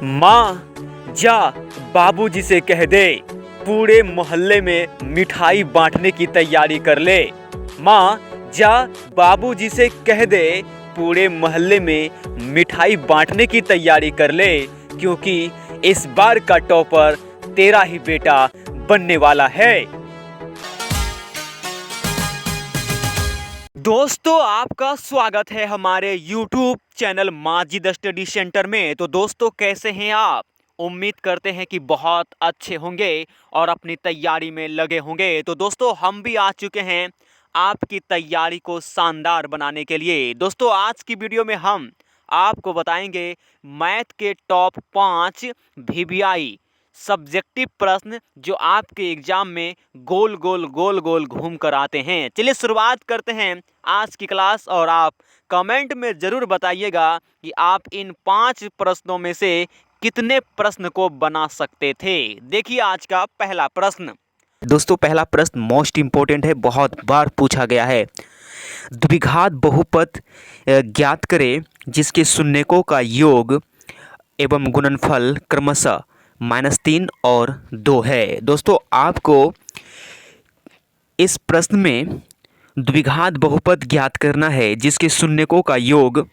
माँ जा बाबूजी से कह दे पूरे मोहल्ले में मिठाई बांटने की तैयारी कर ले। माँ जा बाबूजी से कह दे पूरे मोहल्ले में मिठाई बांटने की तैयारी कर ले, क्योंकि इस बार का टॉपर तेरा ही बेटा बनने वाला है। दोस्तों, आपका स्वागत है हमारे YouTube channel Majid study centre में। तो दोस्तों, कैसे हैं आप? उम्मीद करते हैं कि बहुत अच्छे होंगे और अपनी तैयारी में लगे होंगे। तो दोस्तों, हम भी आ चुके हैं आपकी तैयारी को शानदार बनाने के लिए। दोस्तों, आज की वीडियो में हम आपको बताएंगे मैथ के टॉप 5 VBI सब्जेक्टिव प्रश्न जो आपके एग्जाम में गोल गोल घूम कर आते हैं। चलिए शुरुआत करते हैं आज की क्लास, और आप कमेंट में ज़रूर बताइएगा कि आप इन 5 प्रश्नों में से कितने प्रश्न को बना सकते थे। देखिए आज का पहला प्रश्न। दोस्तों, पहला प्रश्न मोस्ट इम्पोर्टेंट है, बहुत बार पूछा गया है। द्विघात बहुपद ज्ञात करें जिसके शून्यकों का योग एवं गुणनफल क्रमशः -3 और 2 है। दोस्तों, आपको इस प्रश्न में द्विघात बहुपद ज्ञात करना है जिसके शून्यकों का योग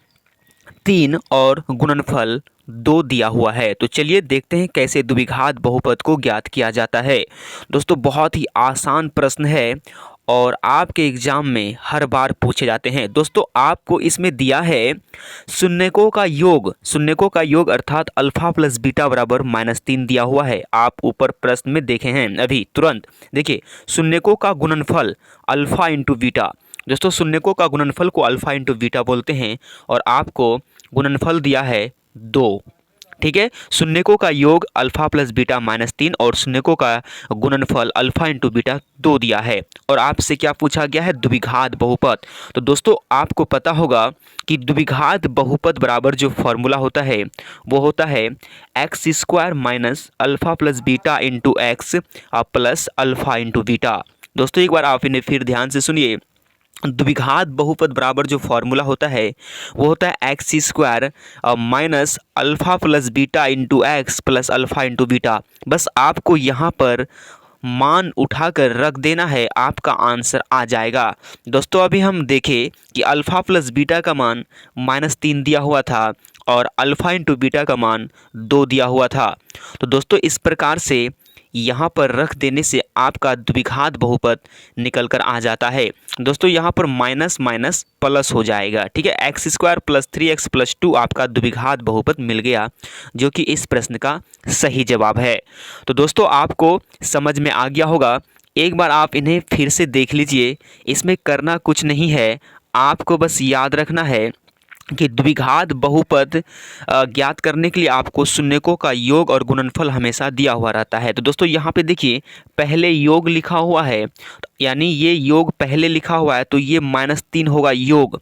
3 और गुणनफल 2 दिया हुआ है। तो चलिए देखते हैं कैसे द्विघात बहुपद को ज्ञात किया जाता है। दोस्तों, बहुत ही आसान प्रश्न है और आपके एग्जाम में हर बार पूछे जाते हैं। दोस्तों, आपको इसमें दिया है शून्यकों का योग अर्थात अल्फा प्लस बीटा बराबर -3 दिया हुआ है। आप ऊपर प्रश्न में देखे हैं अभी तुरंत। देखिए, शून्यकों का गुणनफल अल्फा इंटू बीटा। दोस्तों, शून्यकों का गुणनफल को अल्फा इंटू बीटा बोलते हैं और आपको गुणनफल दिया है 2। ठीक है, शून्यकों का योग अल्फा प्लस बीटा -3 और शून्यकों का गुणनफल अल्फा इंटू बीटा 2 दिया है। और आपसे क्या पूछा गया है? द्विघात बहुपद। तो दोस्तों, आपको पता होगा कि द्विघात बहुपद बराबर जो फॉर्मूला होता है वो होता है x² minus alpha plus beta into x plus alpha into beta. दोस्तों, एक बार आप इन्हें फिर ध्यान से सुनिए। द्विघात बहुपद बराबर जो फॉर्मूला होता है वो होता है x² minus alpha plus beta into x plus alpha into beta. बस आपको यहाँ पर मान उठाकर रख देना है, आपका आंसर आ जाएगा। दोस्तों, अभी हम देखें कि अल्फा प्लस बीटा का मान -3 दिया हुआ था और अल्फा इंटू बीटा का मान 2 दिया हुआ था। तो दोस्तों, इस प्रकार से यहाँ पर रख देने से आपका द्विघात बहुपद निकल कर आ जाता है। दोस्तों, यहाँ पर माइनस माइनस प्लस हो जाएगा। ठीक है, x² + 3x + 2 आपका द्विघात बहुपद मिल गया, जो कि इस प्रश्न का सही जवाब है। तो दोस्तों, आपको समझ में आ गया होगा। एक बार आप इन्हें फिर से देख लीजिए। इसमें करना कुछ नहीं है, आपको बस याद रखना है कि द्विघात बहुपद ज्ञात करने के लिए आपको शून्यकों का योग और गुणनफल हमेशा दिया हुआ रहता है। तो दोस्तों, यहाँ पे देखिए, पहले योग लिखा हुआ है, यानी ये योग पहले लिखा हुआ है तो ये -3 होगा योग,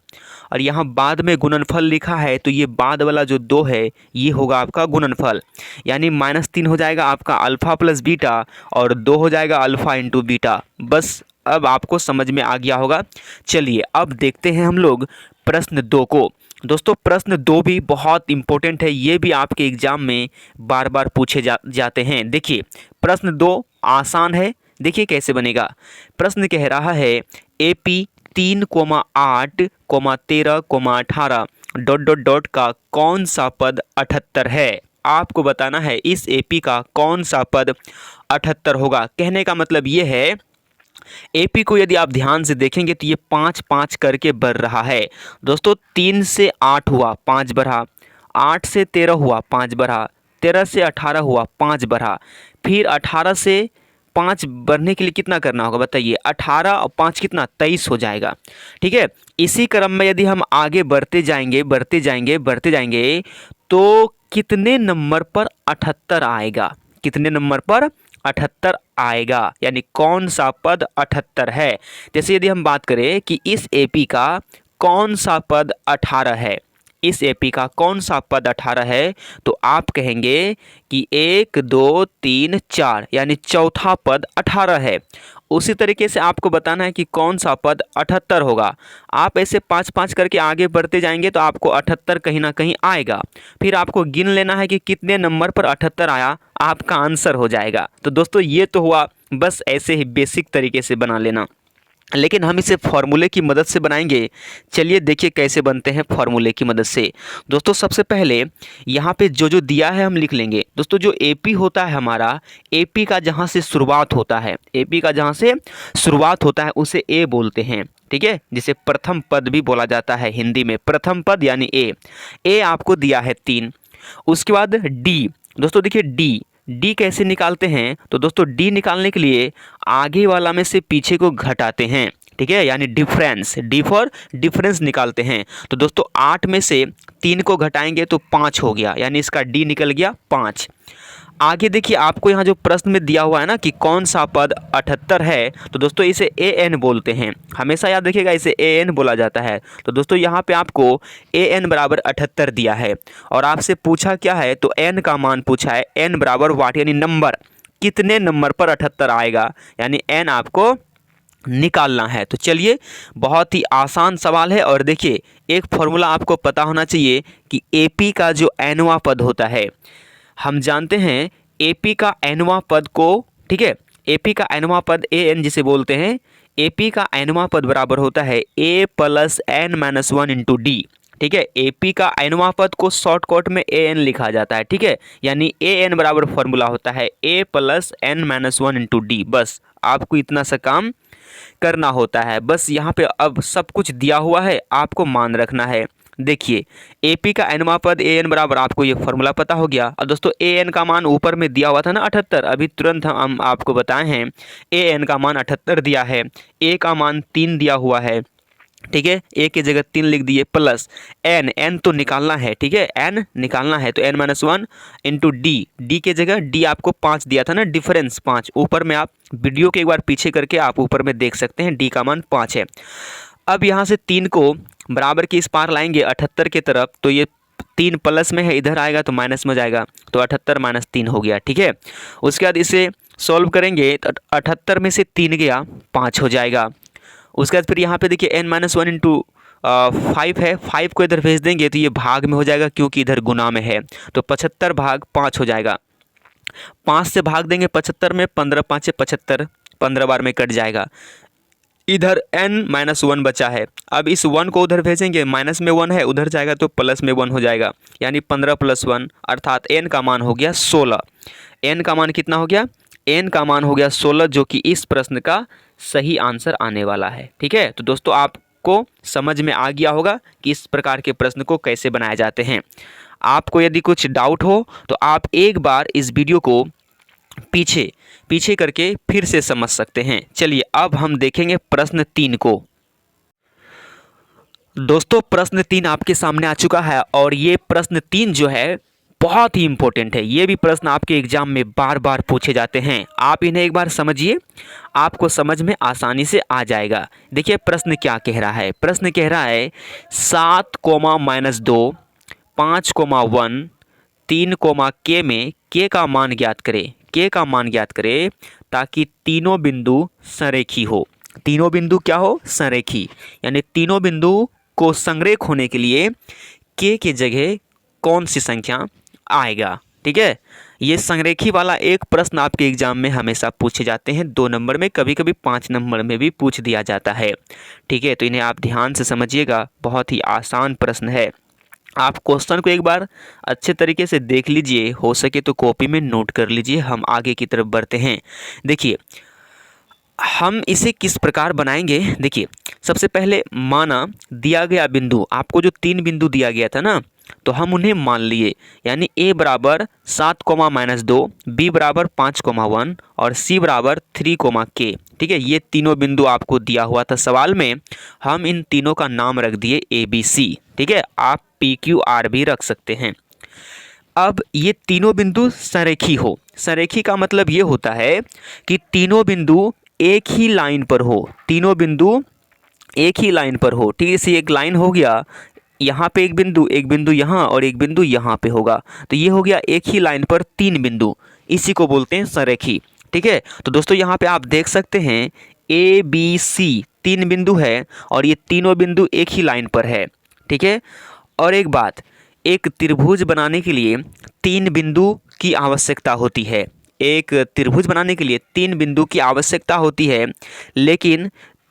और यहाँ बाद में गुणनफल लिखा है तो ये बाद वाला जो 2 है ये होगा आपका गुणनफल, यानी -3 हो जाएगा आपका अल्फा प्लस बीटा और 2 हो जाएगा अल्फा इंटू बीटा। बस अब आपको समझ में आ गया होगा। चलिए अब देखते हैं हम लोग प्रश्न 2 को। दोस्तों, प्रश्न 2 भी बहुत इंपॉर्टेंट है, ये भी आपके एग्जाम में बार बार पूछे जाते हैं। देखिए, प्रश्न 2 आसान है। देखिए कैसे बनेगा। प्रश्न कह रहा है AP 3,8, 13, 18 ... का कौन सा पद 78 है। आपको बताना है इस AP का कौन सा पद 78 होगा। कहने का मतलब ये है, AP को यदि आप ध्यान से देखेंगे तो ये 5-5 करके बढ़ रहा है। दोस्तों, 3 से 8 हुआ 5 बढ़ा, 8 से 13 हुआ 5 बढ़ा, 13 से 18 हुआ 5 बढ़ा, फिर 18 से 5 बढ़ने के लिए कितना करना होगा बताइए? 18 और 5 कितना? 23 हो जाएगा। ठीक है, इसी क्रम में यदि हम आगे बढ़ते जाएंगे तो कितने नंबर पर 78 आएगा? कितने नंबर पर 78 आएगा, यानी कौन सा पद 78 है। जैसे यदि हम बात करें कि इस AP का कौन सा पद 18 है, इस एपी का कौन सा पद 18 है, तो आप कहेंगे कि 1 2 3 4 यानी चौथा पद 18 है। उसी तरीके से आपको बताना है कि कौन सा पद 78 होगा। आप ऐसे 5-5 करके आगे बढ़ते जाएंगे तो आपको 78 कहीं ना कहीं आएगा। फिर आपको गिन लेना है कि कितने नंबर पर 78 आया, आपका आंसर हो जाएगा। तो दोस्तों ये तो हुआ बस ऐसे ही बेसिक तरीके से बना लेना, लेकिन हम इसे फॉर्मूले की मदद से बनाएंगे। चलिए देखिए कैसे बनते हैं फॉर्मूले की मदद से। दोस्तों सबसे पहले यहाँ पे जो जो दिया है हम लिख लेंगे। दोस्तों जो एपी होता है हमारा, एपी का जहाँ से शुरुआत होता है, एपी का जहाँ से शुरुआत होता है उसे ए बोलते हैं, ठीक है, जिसे प्रथम पद भी बोला जाता है हिंदी में, प्रथम पद यानी ए आपको दिया है 3। उसके बाद डी, दोस्तों देखिए डी कैसे निकालते हैं, तो दोस्तों डी निकालने के लिए आगे वाला में से पीछे को घटाते हैं, ठीक है, यानी डिफरेंस, डी फॉर डिफरेंस निकालते हैं। तो दोस्तों 8 में से 3 को घटाएंगे तो 5 हो गया, यानी इसका डी निकल गया 5। आगे देखिए आपको यहाँ जो प्रश्न में दिया हुआ है ना कि कौन सा पद 78 है, तो दोस्तों इसे ए एन बोलते हैं, हमेशा याद रखिएगा इसे ए एन बोला जाता है। तो दोस्तों यहाँ पे आपको ए एन बराबर 78 दिया है और आपसे पूछा क्या है, तो एन का मान पूछा है, एन बराबर वाट यानी नंबर, कितने नंबर पर 78 आएगा, यानी एन आपको निकालना है। तो चलिए बहुत ही आसान सवाल है। और देखिए एक फॉर्मूला आपको पता होना चाहिए कि एपी का जो एनवां पद होता है, हम जानते हैं एपी का एनवां पद को, ठीक है, एपी का एनवां पद ए एन जिसे बोलते हैं, एपी का एनवां पद बराबर होता है A plus N minus 1 into D, ठीक है। एपी का एनवां पद को शॉर्टकट में ए एन लिखा जाता है, ठीक है, यानी ए एन बराबर फॉर्मूला होता है A plus N minus 1 into D. बस आपको इतना सा काम करना होता है। बस यहाँ पे अब सब कुछ दिया हुआ है, आपको मान रखना है। देखिए एपी का एनवां पद ए एन बराबर, आपको ये फॉर्मूला पता हो गया। और दोस्तों ए एन का मान ऊपर में दिया हुआ था ना 78, अभी तुरंत हम आपको बताए हैं ए एन का मान 78 दिया है, ए का मान 3 दिया हुआ है, ठीक है, ए की जगह 3 लिख दिए, प्लस एन तो निकालना है, ठीक है, एन निकालना है, तो एन माइनस 1 इंटू डी के जगह डी आपको 5 दिया था ना, डिफरेंस 5, ऊपर में आप वीडियो के एक बार पीछे करके आप ऊपर में देख सकते हैं डी का मान 5 है। अब यहाँ से 3 को बराबर की इस पार लाएंगे 78 की तरफ, तो ये 3 प्लस में है, इधर आएगा तो माइनस में जाएगा, तो 78 माइनस 3 हो गया, ठीक है। उसके बाद इसे सॉल्व करेंगे तो 78 में से 3 गया 5 हो जाएगा। उसके बाद फिर यहाँ पे देखिए n माइनस 1 इंटू 5 है, 5 को इधर भेज देंगे तो ये भाग में हो जाएगा क्योंकि इधर गुना में है, तो 75 भाग 5 हो जाएगा। 5 से भाग देंगे 75 में, 15 5 75, 15 बार में कट जाएगा। इधर n माइनस 1 बचा है, अब इस 1 को उधर भेजेंगे, माइनस में 1 है, उधर जाएगा तो प्लस में 1 हो जाएगा, यानी 15 प्लस 1 अर्थात n का मान हो गया 16। n का मान कितना हो गया, n का मान हो गया 16, जो कि इस प्रश्न का सही आंसर आने वाला है, ठीक है। तो दोस्तों आपको समझ में आ गया होगा कि इस प्रकार के प्रश्न को कैसे बनाए जाते हैं। आपको यदि कुछ डाउट हो तो आप एक बार इस वीडियो को पीछे करके फिर से समझ सकते हैं। चलिए अब हम देखेंगे प्रश्न 3 को। दोस्तों प्रश्न 3 आपके सामने आ चुका है और ये प्रश्न 3 जो है बहुत ही इंपॉर्टेंट है। ये भी प्रश्न आपके एग्जाम में बार बार पूछे जाते हैं। आप इन्हें एक बार समझिए, आपको समझ में आसानी से आ जाएगा। देखिए प्रश्न क्या कह रहा है, प्रश्न कह रहा है 7 माइनस 2 5 1 3 के में के का मान ज्ञात करें, के का मान ज्ञात करें ताकि तीनों बिंदु संरेखी हो। तीनों बिंदु क्या हो, संरेखी, यानी तीनों बिंदु को संरेख होने के लिए के की जगह कौन सी संख्या आएगा, ठीक है। ये संरेखी वाला एक प्रश्न आपके एग्जाम में हमेशा पूछे जाते हैं, 2 नंबर में, कभी कभी 5 नंबर में भी पूछ दिया जाता है, ठीक है। तो इन्हें आप ध्यान से समझिएगा, बहुत ही आसान प्रश्न है। आप क्वेश्चन को एक बार अच्छे तरीके से देख लीजिए, हो सके तो कॉपी में नोट कर लीजिए। हम आगे की तरफ बढ़ते हैं। देखिए हम इसे किस प्रकार बनाएंगे। देखिए सबसे पहले माना दिया गया बिंदु, आपको जो 3 बिंदु दिया गया था ना, तो हम उन्हें मान लिए, यानी a बराबर 7 माइनस 2, b बराबर 5 1 और c बराबर 3 k, ठीक है। ये तीनों बिंदु आपको दिया हुआ था सवाल में, हम इन तीनों का नाम रख दिए a b c, ठीक है। आप p q r भी रख सकते हैं। अब ये तीनों बिंदु संरेखी हो, संरेखी का मतलब ये होता है कि तीनों बिंदु एक ही लाइन पर हो, तीनों बिंदु एक ही लाइन पर हो, ठीक है। इसे एक लाइन हो गया, यहाँ पे एक बिंदु यहाँ और एक बिंदु यहाँ पे होगा। तो ये हो गया एक ही लाइन पर 3 बिंदु, इसी को बोलते हैं संरेखी। ठीक है, तो दोस्तों यहाँ पे आप देख सकते हैं ए बी सी 3 बिंदु है और ये तीनों बिंदु एक ही लाइन पर है। ठीक है, और एक बात, एक त्रिभुज बनाने के लिए 3 बिंदु की आवश्यकता होती है। एक त्रिभुज बनाने के लिए 3 बिंदु की आवश्यकता होती है, लेकिन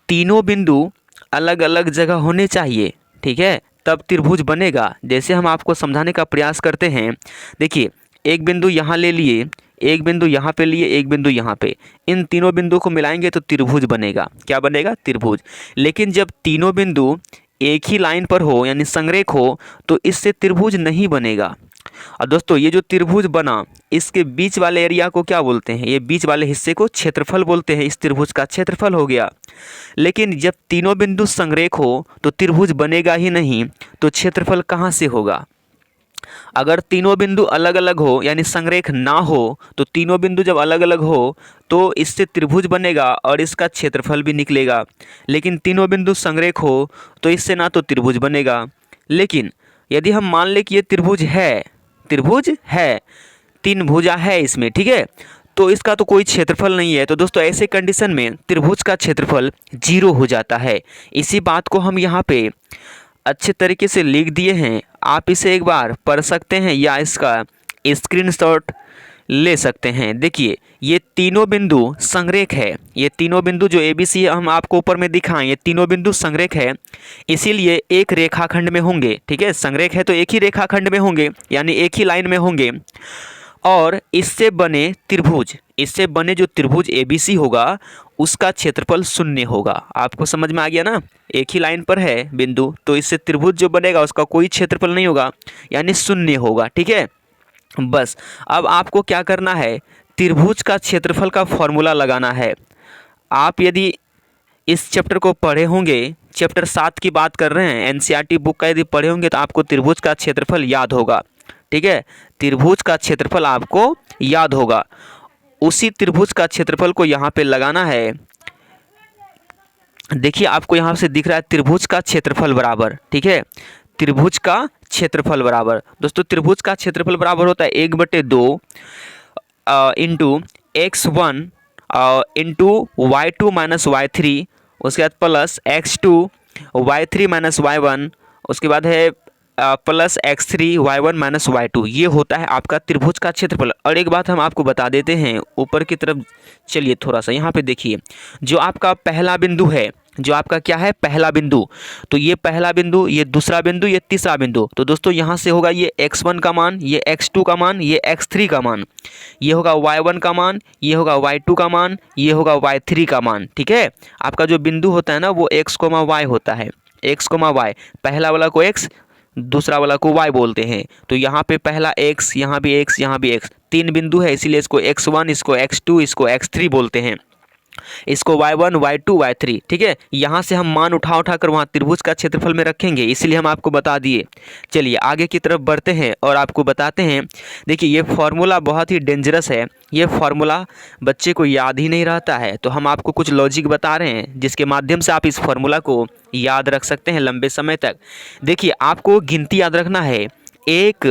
तीनों बिंदु अलग अलग जगह होने चाहिए। ठीक है, तब त्रिभुज बनेगा। जैसे हम आपको समझाने का प्रयास करते हैं, देखिए एक बिंदु यहाँ ले लिए, एक बिंदु यहाँ पे लिए, एक बिंदु यहाँ पे, इन तीनों बिंदु को मिलाएंगे तो त्रिभुज बनेगा। क्या बनेगा? त्रिभुज। लेकिन जब तीनों बिंदु एक ही लाइन पर हो यानी संरेख हो तो इससे त्रिभुज नहीं बनेगा। और दोस्तों ये जो त्रिभुज बना, इसके बीच वाले एरिया को क्या बोलते हैं? ये बीच वाले हिस्से को क्षेत्रफल बोलते हैं। इस त्रिभुज का क्षेत्रफल हो गया। लेकिन जब तीनों बिंदु संरेख हो तो त्रिभुज बनेगा ही नहीं, तो क्षेत्रफल कहाँ से होगा? अगर तीनों बिंदु अलग अलग हो यानी संरेख ना हो, तो तीनों बिंदु जब अलग अलग हो तो इससे त्रिभुज बनेगा और इसका क्षेत्रफल भी निकलेगा। लेकिन तीनों बिंदु संरेख हो तो इससे ना तो त्रिभुज बनेगा। लेकिन यदि हम मान लें कि ये त्रिभुज है, 3 भुजा है इसमें, ठीक है, तो इसका तो कोई क्षेत्रफल नहीं है। तो दोस्तों ऐसे कंडीशन में त्रिभुज का क्षेत्रफल 0 हो जाता है। इसी बात को हम यहाँ पे अच्छे तरीके से लिख दिए हैं। आप इसे एक बार पढ़ सकते हैं या इसका स्क्रीनशॉट ले सकते हैं। देखिए ये तीनों बिंदु संरेख है। ये तीनों बिंदु जो ABC हम आपको ऊपर में दिखाएं, ये तीनों बिंदु संरेख है, इसीलिए एक रेखाखंड में होंगे। ठीक है, संरेख है तो एक ही रेखाखंड में होंगे यानी एक ही लाइन में होंगे। और इससे बने जो त्रिभुज ABC होगा उसका क्षेत्रफल 0 होगा। आपको समझ में आ गया ना? एक ही लाइन पर है बिंदु, तो इससे त्रिभुज जो बनेगा उसका कोई क्षेत्रफल नहीं होगा यानी 0 होगा। ठीक है, बस अब आपको क्या करना है, त्रिभुज का क्षेत्रफल का फॉर्मूला लगाना है। आप यदि इस चैप्टर को पढ़े होंगे, चैप्टर 7 की बात कर रहे हैं, NCERT बुक का यदि पढ़े होंगे तो आपको त्रिभुज का क्षेत्रफल याद होगा। ठीक है, त्रिभुज का क्षेत्रफल आपको याद होगा। उसी त्रिभुज का क्षेत्रफल को यहाँ पे लगाना है। देखिए आपको यहाँ से दिख रहा है त्रिभुज का क्षेत्रफल बराबर, ठीक है, त्रिभुज का क्षेत्रफल बराबर, दोस्तों त्रिभुज का क्षेत्रफल बराबर होता है 1/2 into x1 into y2 minus y3, उसके बाद plus x2 y3 minus y1, उसके बाद है plus x3 y1 minus y2। ये होता है आपका त्रिभुज का क्षेत्रफल। और एक बात हम आपको बता देते हैं, ऊपर की तरफ चलिए थोड़ा सा, यहाँ पे देखिए जो आपका पहला बिंदु है, जो आपका क्या है पहला बिंदु, तो ये पहला बिंदु, ये दूसरा बिंदु, ये तीसरा बिंदु। तो दोस्तों यहाँ से होगा ये x1 का मान, ये x2 का मान, ये x3 का मान, ये होगा y1 का मान, ये होगा y2 का मान, ये होगा y3 का मान। ठीक है, आपका जो बिंदु होता है ना वो x, y होता है, x, y, पहला वाला को x, दूसरा वाला को y बोलते हैं। तो यहाँ पे पहला x, यहाँ भी x, यहाँ भी x, 3 बिंदु है इसीलिए इसको x1, इसको x2, इसको x3 बोलते हैं, इसको y1, y2, y3। ठीक है, यहाँ से हम मान उठा कर वहाँ त्रिभुज का क्षेत्रफल में रखेंगे, इसीलिए हम आपको बता दिए। चलिए आगे की तरफ बढ़ते हैं और आपको बताते हैं। देखिए ये फॉर्मूला बहुत ही डेंजरस है, ये फॉर्मूला बच्चे को याद ही नहीं रहता है, तो हम आपको कुछ लॉजिक बता रहे हैं जिसके माध्यम से आप इस फॉर्मूला को याद रख सकते हैं लंबे समय तक। देखिए आपको गिनती याद रखना है 1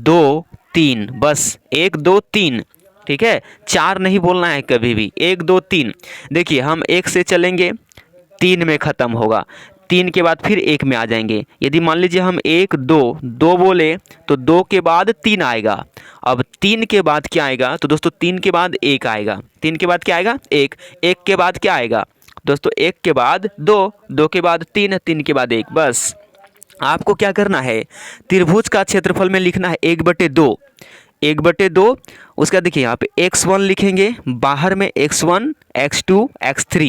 2 3, बस 1 2 3। ठीक है, 4 नहीं बोलना है कभी भी, 1 2 3। देखिए हम 1 से चलेंगे, 3 में ख़त्म होगा, 3 के बाद फिर 1 में आ जाएंगे। यदि मान लीजिए हम 1 2 बोले तो 2 के बाद 3 आएगा। अब 3 के बाद क्या आएगा? तो दोस्तों 3 के बाद 1 आएगा, 3 के बाद क्या आएगा? 1, 1 के बाद क्या आएगा? दोस्तों 1 के बाद 2, 2 के बाद 3, 3 के बाद 1। बस आपको क्या करना है, त्रिभुज का क्षेत्रफल में लिखना है 1/2, 1/2। उसका देखिए यहाँ पे x1 लिखेंगे, बाहर में x1 x2 x3,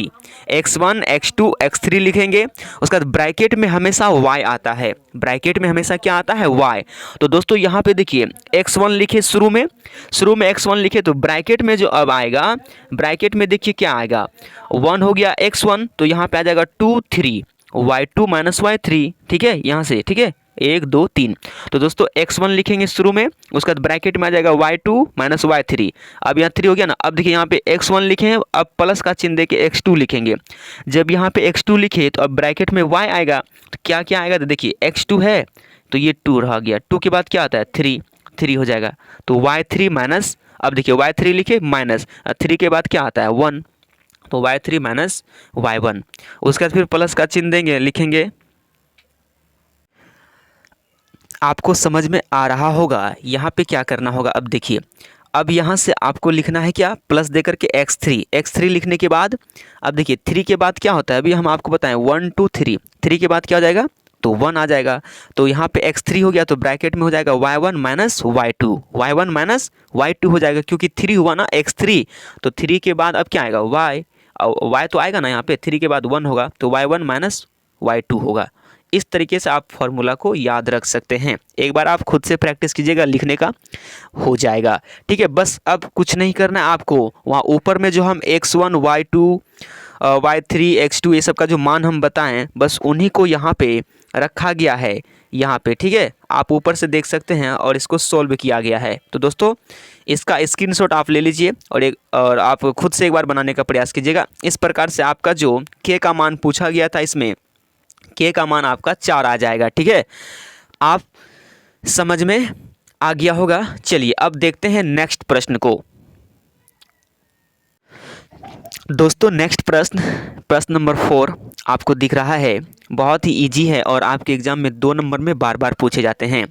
x1 x2 x3 लिखेंगे। उसका ब्रैकेट में हमेशा y आता है, ब्रैकेट में हमेशा क्या आता है? y। तो दोस्तों यहाँ पे देखिए x1 लिखे, शुरू में x1 लिखे, तो ब्रैकेट में जो अब आएगा, ब्रैकेट में देखिए क्या आएगा, 1 हो गया x1, तो यहाँ पे आ जाएगा 2 3 y2 माइनस y3। ठीक है, यहाँ से, ठीक है, 1 2 3। तो दोस्तों x1 लिखेंगे शुरू में, उसके बाद ब्रैकेट में आ जाएगा y2 माइनस y3। अब यहाँ 3 हो गया ना। अब देखिए यहाँ पे x1 लिखे हैं, अब प्लस का चिन्ह देके x2 लिखेंगे। जब यहाँ पे x2 लिखे तो अब ब्रैकेट में y आएगा, तो क्या क्या आएगा, तो देखिए x2 है तो ये 2 रह गया, 2 के बाद क्या आता है 3, 3 हो जाएगा। तो y3 माइनस, अब देखिए y3 लिखे माइनस 3 के बाद क्या आता है 1, तो y3 माइनस y1। उसके बाद फिर प्लस का चिन्ह देंगे, लिखेंगे। आपको समझ में आ रहा होगा यहाँ पे क्या करना होगा। अब देखिए, अब यहाँ से आपको लिखना है क्या, प्लस देकर के x3 लिखने के बाद अब देखिए 3 के बाद क्या होता है, अभी हम आपको बताएं 1 2 3, 3 के बाद क्या हो जाएगा, तो 1 आ जाएगा। तो यहाँ पे x3 हो गया, तो ब्रैकेट में हो जाएगा y1 minus y2, y1 minus y2 हो जाएगा, क्योंकि 3 हुआ ना x3। तो 3 के बाद अब क्या आएगा y, y तो आएगा ना यहाँ पे, 3 के बाद 1 होगा, तो y1 माइनस y2 होगा। इस तरीके से आप फॉर्मूला को याद रख सकते हैं। एक बार आप खुद से प्रैक्टिस कीजिएगा, लिखने का हो जाएगा। ठीक है, बस अब कुछ नहीं करना है आपको। वहाँ ऊपर में जो हम x1 y2 y3 x2 ये सब का जो मान हम बताएं, बस उन्हीं को यहाँ पे रखा गया है यहाँ पे। ठीक है, आप ऊपर से देख सकते हैं और इसको सॉल्व किया गया है। तो दोस्तों इसका स्क्रीनशॉट आप ले लीजिए और आप खुद से एक बार बनाने का प्रयास कीजिएगा। इस प्रकार से आपका जो k का मान पूछा गया था, इसमें k का मान आपका 4 आ जाएगा। ठीक है, आप समझ में आ गया होगा। चलिए अब देखते हैं नेक्स्ट प्रश्न को। दोस्तों नेक्स्ट प्रश्न नंबर 4 आपको दिख रहा है, बहुत ही इजी है और आपके एग्जाम में 2 नंबर में बार बार पूछे जाते हैं।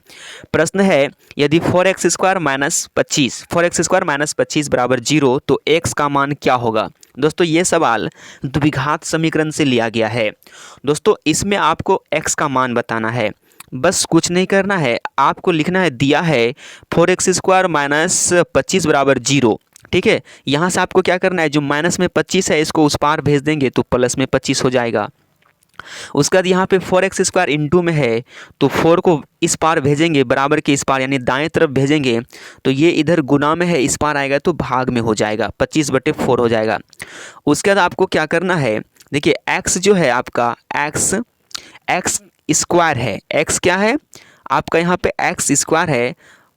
प्रश्न है, यदि 4x² माइनस 25 बराबर 0 तो x का मान क्या होगा। दोस्तों ये सवाल द्विघात समीकरण से लिया गया है। दोस्तों इसमें आपको x का मान बताना है, बस कुछ नहीं करना है, आपको लिखना है, दिया है 4x² माइनस 25 बराबर 0। ठीक है, यहाँ से आपको क्या करना है, जो माइनस में 25 है इसको उस पार भेज देंगे तो प्लस में 25 हो जाएगा। उसके बाद यहाँ पे 4x² इंटू में है, तो 4 को इस पार भेजेंगे, बराबर के इस पार यानी दाएं तरफ भेजेंगे, तो ये इधर गुना में है, इस पार आएगा तो भाग में हो जाएगा, 25/4 हो जाएगा। उसके बाद आपको क्या करना है, देखिए x जो है आपका x स्क्वायर है, x क्या है आपका यहाँ पे x² है,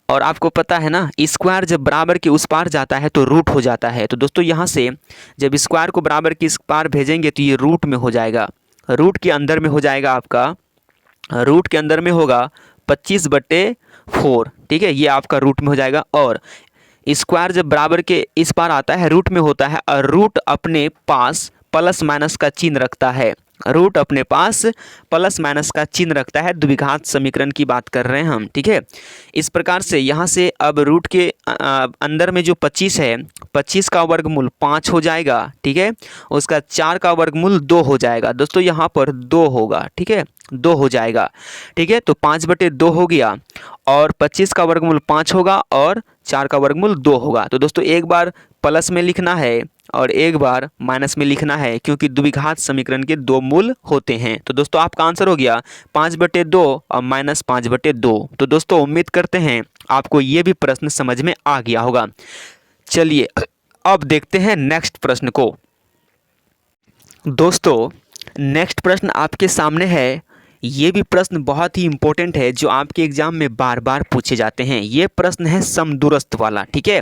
और आपको पता है ना स्क्वायर जब बराबर के उस पार जाता है तो रूट हो जाता है। तो दोस्तों यहाँ से जब स्क्वायर को बराबर के इस पार भेजेंगे तो ये रूट में हो जाएगा, रूट के अंदर में हो जाएगा आपका, रूट के अंदर में होगा 25/4। ठीक है, ये आपका रूट में हो जाएगा। और स्क्वायर जब बराबर के इस पार आता है रूट में होता है, और रूट अपने पास प्लस माइनस का चिन्ह रखता है, रूट अपने पास प्लस माइनस का चिन्ह रखता है। द्विघात समीकरण की बात कर रहे हैं हम। ठीक है, इस प्रकार से यहाँ से अब रूट के अंदर में जो 25 है, 25 का वर्गमूल 5 हो जाएगा। ठीक है, उसका 4 का वर्गमूल 2 हो जाएगा। दोस्तों यहाँ पर 2 होगा, ठीक है 2 हो जाएगा। ठीक है, तो 5/2 हो गया, और 25 का वर्गमूल 5 होगा और 4 का वर्गमूल 2 होगा। तो दोस्तों एक बार प्लस में लिखना है और एक बार माइनस में लिखना है, क्योंकि द्विघात समीकरण के 2 मूल होते हैं। तो दोस्तों आपका आंसर हो गया 5/2 और माइनस 5/2। तो दोस्तों उम्मीद करते हैं आपको ये भी प्रश्न समझ में आ गया होगा। चलिए अब देखते हैं नेक्स्ट प्रश्न को। दोस्तों नेक्स्ट प्रश्न आपके सामने है, ये भी प्रश्न बहुत ही इंपॉर्टेंट है जो आपके एग्जाम में बार बार पूछे जाते हैं। ये प्रश्न है समदूरस्थ वाला। ठीक है,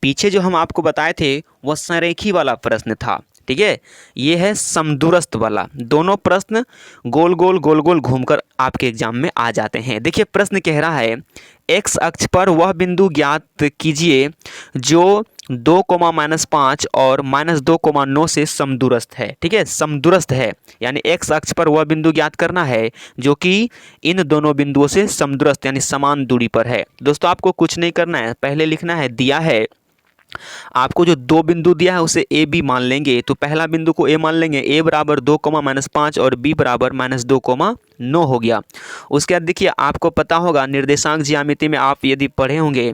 पीछे जो हम आपको बताए थे वह संरेखी वाला प्रश्न था। ठीक है, ये है समदूरस्थ वाला। दोनों प्रश्न गोल गोल घूमकर आपके एग्जाम में आ जाते हैं। देखिए प्रश्न कह रहा है, x अक्ष पर वह बिंदु ज्ञात कीजिए जो 2, -5 और -2, 9 से समदूरस्थ है। ठीक है, समदूरस्थ है यानी x अक्ष पर वह बिंदु ज्ञात करना है जो कि इन दोनों बिंदुओं से समदूरस्थ यानी समान दूरी पर है। दोस्तों आपको कुछ नहीं करना है, पहले लिखना है, दिया है आपको जो 2 बिंदु दिया है उसे ए बी मान लेंगे। तो पहला बिंदु को ए मान लेंगे, ए बराबर 2, -5 और बी बराबर -2, 9 हो गया। उसके बाद देखिए आपको पता होगा निर्देशांक ज्यामिति में आप यदि पढ़े होंगे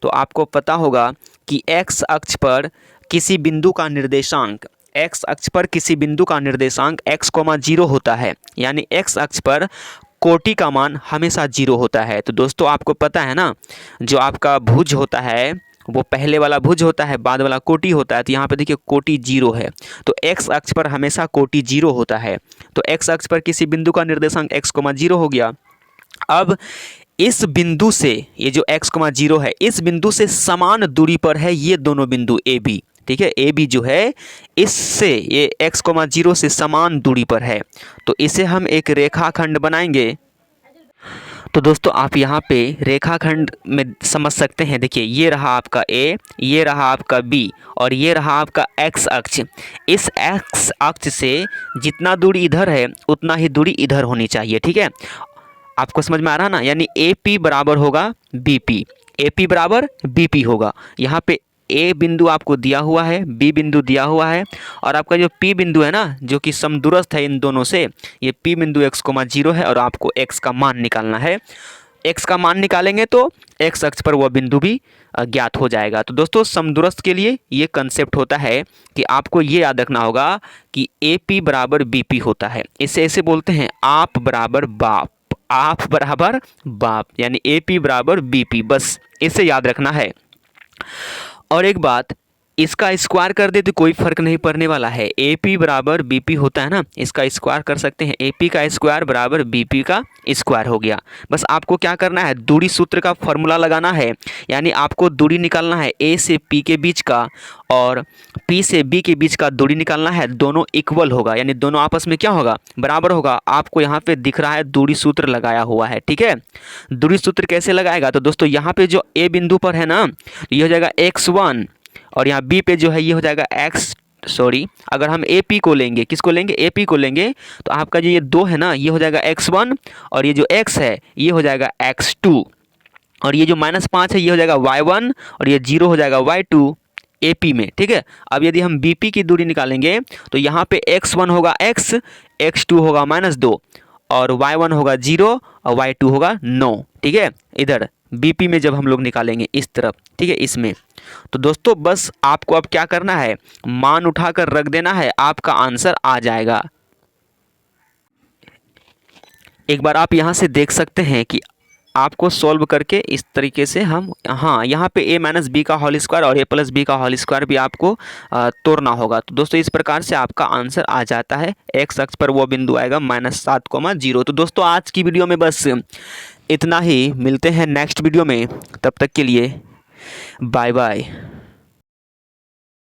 तो आपको पता होगा कि x अक्ष पर किसी बिंदु का निर्देशांक, x अक्ष पर किसी बिंदु का निर्देशांक x, 0 होता है, यानी x अक्ष पर कोटि का मान हमेशा 0 होता है। तो दोस्तों आपको पता है ना, जो आपका भुज होता है वो पहले वाला भुज होता है, बाद वाला कोटि होता है। तो यहाँ पे देखिए कोटि 0 है, तो x अक्ष पर हमेशा कोटि 0 होता है। तो x अक्ष पर किसी बिंदु का निर्देशांक x, 0 हो गया। अब इस बिंदु से ये जो x,0 है, इस बिंदु से समान दूरी पर है ये दोनों बिंदु ए बी। ठीक है, ए बी जो है इससे ये x,0 से समान दूरी पर है, तो इसे हम एक रेखाखंड बनाएंगे। तो दोस्तों आप यहाँ पे रेखाखंड में समझ सकते हैं। देखिए ये रहा आपका ए, ये रहा आपका बी और ये रहा आपका एक्स अक्ष। इस एक्स अक्ष से जितना दूरी इधर है उतना ही दूरी इधर होनी चाहिए। ठीक है, आपको समझ में आ रहा ना, यानी ए पी बराबर होगा बी पी, ए पी बराबर बी पी होगा। यहाँ पे ए बिंदु आपको दिया हुआ है, बी बिंदु दिया हुआ है और आपका जो पी बिंदु है ना, जो कि समदूरस्थ है इन दोनों से, ये पी बिंदु x,0 है और आपको x का मान निकालना है। x का मान निकालेंगे तो x अक्ष पर वह बिंदु भी ज्ञात हो जाएगा। तो दोस्तों समदूरस्थ के लिए ये कंसेप्ट होता है कि आपको ये याद रखना होगा कि ए पी बराबर बी पी होता है। इसे ऐसे बोलते हैं आप बराबर बाप, आप बराबर बाप, यानी ए पी बराबर बी पी, बस इसे याद रखना है। और एक बात, इसका स्क्वायर कर दे तो कोई फर्क नहीं पड़ने वाला है। ए पी बराबर बी पी होता है ना, इसका स्क्वायर कर सकते हैं। ए पी का स्क्वायर बराबर बी पी का स्क्वायर हो गया। बस आपको क्या करना है, दूरी सूत्र का फॉर्मूला लगाना है, यानी आपको दूरी निकालना है ए से पी के बीच का और पी से बी के बीच का दूरी निकालना है। दोनों इक्वल होगा, यानी दोनों आपस में क्या होगा, बराबर होगा। आपको यहाँ पे दिख रहा है दूरी सूत्र लगाया हुआ है। ठीक है, दूरी सूत्र कैसे लगाएगा, तो दोस्तों यहाँ पे जो ए बिंदु पर है ना, ये हो जाएगा x1 और यहाँ बी पे जो है ये हो जाएगा अगर हम ए पी को लेंगे, किसको लेंगे, ए पी को लेंगे, तो आपका जो ये 2 है ना, ये हो जाएगा x1 और ये जो x है ये हो जाएगा x2 और ये जो -5 है ये हो जाएगा y1 और ये 0 हो जाएगा y2 ए पी में। ठीक है, अब यदि हम बी पी की दूरी निकालेंगे तो यहाँ पे x1 होगा x, x2 होगा -2 और y1 होगा 0 और y2 होगा 9। ठीक है, इधर बीपी में जब हम लोग निकालेंगे इस तरफ, ठीक है, इसमें। तो दोस्तों बस आपको अब क्या करना है, मान उठाकर रख देना है, आपका आंसर आ जाएगा। एक बार आप यहाँ से देख सकते हैं कि आपको सॉल्व करके इस तरीके से हम, हाँ, यहाँ पे a माइनस बी का होल स्क्वायर और a प्लस बी का होल स्क्वायर भी आपको तोड़ना होगा। तो दोस्तों इस प्रकार से आपका आंसर आ जाता है। x अक्ष पर वो बिंदु आएगा -7,0। तो दोस्तों आज की वीडियो में बस इतना ही, मिलते हैं नेक्स्ट वीडियो में, तब तक के लिए बाय बाय।